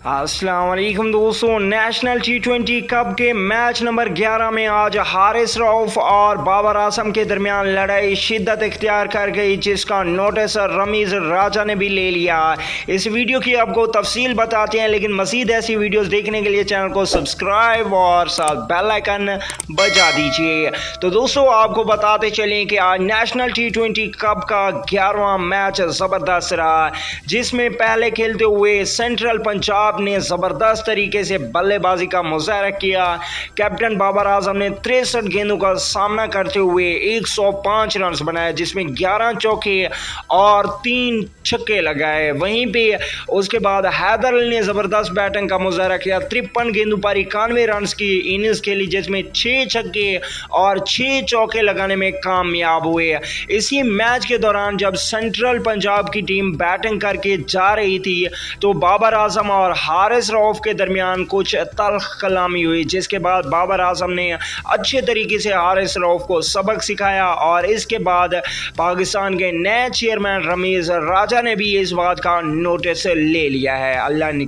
अस्सलाम वालेकुम दोस्तों, नेशनल T20 कप के मैच नंबर 11 में आज हारिस रऊफ और बाबर आजम के दरमियान लड़ाई शिद्दत इख्तियार कर गई, जिसका नोटिस रमीज राजा ने भी ले लिया। इस वीडियो की आपको तफसील बताते हैं, लेकिन मज़ीद ऐसी वीडियोस देखने के लिए चैनल को सब्सक्राइब और साथ बेल आइकन बजा दीजिए। तो दोस्तों, आपको बताते चलें कि आज नेशनल T20 कप का 11वां मैच ज़बरदस्त रहा, जिसमें पहले खेलते हुए सेंट्रल पंजाब ने जबरदस्त तरीके से बल्लेबाजी का मुजाहरा किया। कैप्टन बाबर आजम ने 63 गेंदों का सामना करते हुए 105 रन बनाए, जिसमें 11 चौके और 3 छक्के लगाए। वहीं पे उसके बाद हैदर अली ने जबरदस्त बैटिंग का मुजाहरा किया। 53 गेंदों पर 91 रन की इनिंग्स खेली, जिसमें 6 छक्के और 6 चौके लगाने में कामयाब हुए। इसी मैच के दौरान जब सेंट्रल पंजाब की टीम बैटिंग करके जा रही थी, तो बाबर आजम और हारिस रऊफ के दरमियान कुछ तल्ख कलामी हुई, जिसके बाद बाबर आजम ने अच्छे तरीके से हारिस रऊफ को सबक सिखाया और इसके बाद पाकिस्तान के नए चेयरमैन रमीज राजा ने भी इस बात का नोटिस ले लिया है। अल्लाह ने